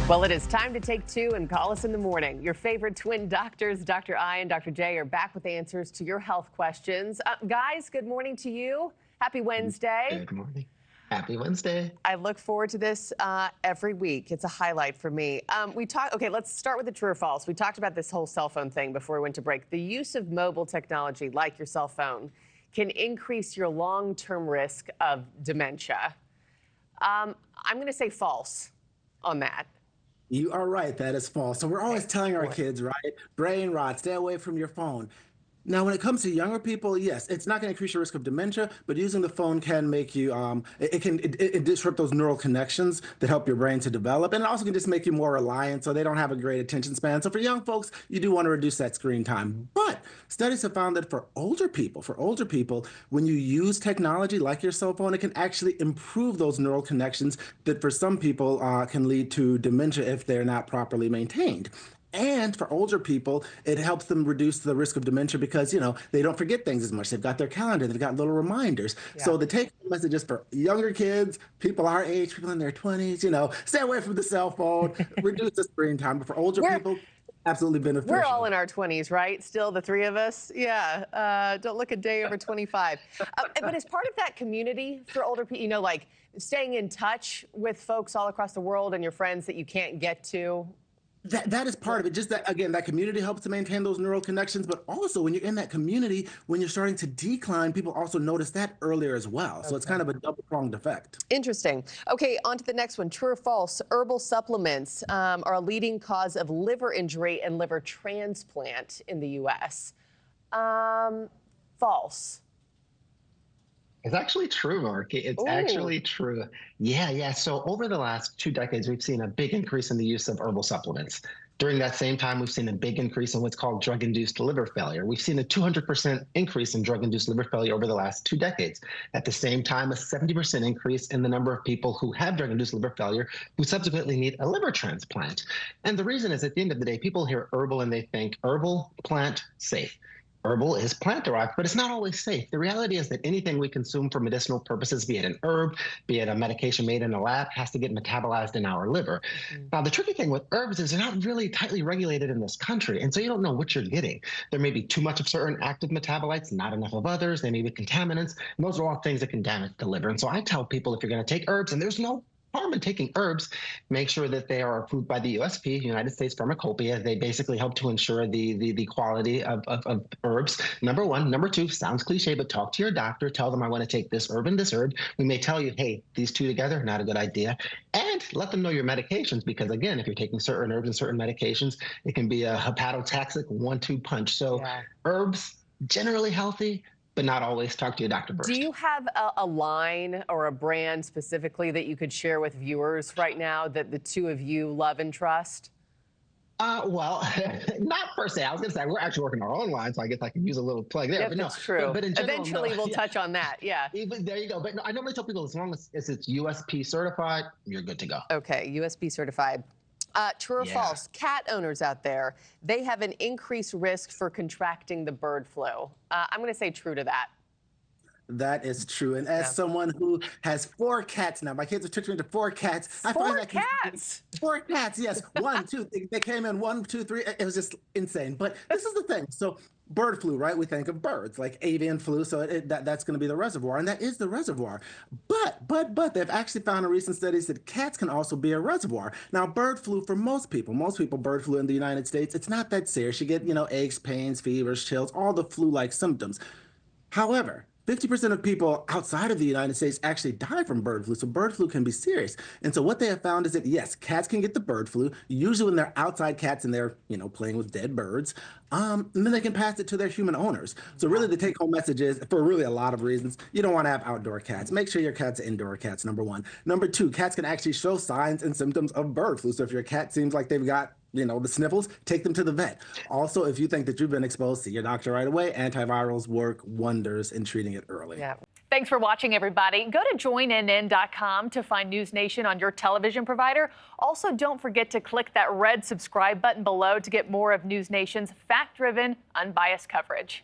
Well, it is time to take two and call us in the morning. Your favorite twin doctors, Dr. I and Dr. J, are back with answers to your health questions. Guys, good morning to you. Happy Wednesday. Good morning. Happy Wednesday. I look forward to this every week. It's a highlight for me. Okay, let's start with the true or false. We talked about this whole cell phone thing before we went to break. The use of mobile technology, like your cell phone, can increase your long-term risk of dementia. I'm going to say false on that. You are right. That is false. So we're always telling our kids, right? Brain rot, stay away from your phone. Now, when it comes to younger people, yes, it's not going to increase your risk of dementia, but using the phone can make you, it can disrupt those neural connections that help your brain to develop. And it also can just make you more reliant, so they don't have a great attention span. So for young folks, you do want to reduce that screen time. But studies have found that for older people, when you use technology like your cell phone, it can actually improve those neural connections that for some people can lead to dementia if they're not properly maintained. And for older people, it helps them reduce the risk of dementia because, they don't forget things as much. They've got their calendar, they've got little reminders. Yeah. So the take-home message is for younger kids, people our age, people in their 20s, stay away from the cell phone, reduce the screen time. But for older people, absolutely beneficial. We're all in our 20s, right? Still, the three of us? Yeah. Don't look a day over 25. But as part of that community for older people, like staying in touch with folks all across the world and your friends that you can't get to, That is part of it. Just that, again, that community helps to maintain those neural connections. But also, when you're in that community, when you're starting to decline, people also notice that earlier as well. Okay. So it's kind of a double-pronged effect. Interesting. Okay, on to the next one. True or false? Herbal supplements are a leading cause of liver injury and liver transplant in the U.S. False. It's actually true, Markie. It's actually true. Yeah. So over the last 2 decades, we've seen a big increase in the use of herbal supplements. During that same time, we've seen a big increase in what's called drug-induced liver failure. We've seen a 200% increase in drug-induced liver failure over the last 2 decades. At the same time, a 70% increase in the number of people who have drug-induced liver failure who subsequently need a liver transplant. And the reason is, at the end of the day, people hear herbal and they think herbal, plant, safe. Herbal is plant-derived, but it's not always safe. The reality is that anything we consume for medicinal purposes, be it an herb, be it a medication made in a lab, has to get metabolized in our liver. Now, the tricky thing with herbs is they're not really tightly regulated in this country, and so you don't know what you're getting. There may be too much of certain active metabolites, not enough of others. They may be contaminants, and those are all things that can damage the liver. And so I tell people, if you're going to take herbs, and there's no harm in taking herbs, make sure that they are approved by the USP, United States Pharmacopoeia. They basically help to ensure the quality of herbs. Number one. Number two, sounds cliche, but talk to your doctor. Tell them I want to take this herb and this herb. We may tell you, hey, these two together, not a good idea. And let them know your medications, because again, if you're taking certain herbs and certain medications, it can be a hepatotoxic 1-2 punch. So herbs, generally healthy, but not always. Talk to your doctor first. Do you have a line or a brand specifically that you could share with viewers right now that the two of you love and trust? Well, not per se. I was going to say, we're actually working our own line, so I guess I can use a little plug there. Yeah, but that's true. But in general, eventually, we'll touch on that. Yeah. There you go. But I normally tell people, as long as it's USP certified, you're good to go. Okay, USP certified. True or false? Cat owners out there, they have an increased risk for contracting the bird flu. I'm going to say true to that. That is true. And as someone who has 4 cats now, my kids have tricked me into 4 cats. Four cats? 4 cats, yes. 1, 2. They came in 1, 2, 3. It was just insane. But this is the thing. So bird flu, right? We think of birds, like avian flu. So that's going to be the reservoir. And that is the reservoir. But they've actually found in recent studies that cats can also be a reservoir. Now, bird flu for most people, bird flu in the United States, it's not that serious. You get, aches, pains, fevers, chills, all the flu-like symptoms. However, 50% of people outside of the United States actually die from bird flu, so bird flu can be serious. And so what they have found is that, yes, cats can get the bird flu, usually when they're outside cats and they're, playing with dead birds, and then they can pass it to their human owners. So really the take-home message is, for really a lot of reasons, you don't want to have outdoor cats. Make sure your cat's are indoor cats, number one. Number two, cats can actually show signs and symptoms of bird flu. So if your cat seems like they've got the sniffles, take them to the vet. Also, if you think that you've been exposed, see your doctor right away. Antivirals work wonders in treating it early. Yeah. Thanks for watching, everybody. Go to joinnn.com to find NewsNation on your television provider. Also, don't forget to click that red subscribe button below to get more of NewsNation's fact-driven, unbiased coverage.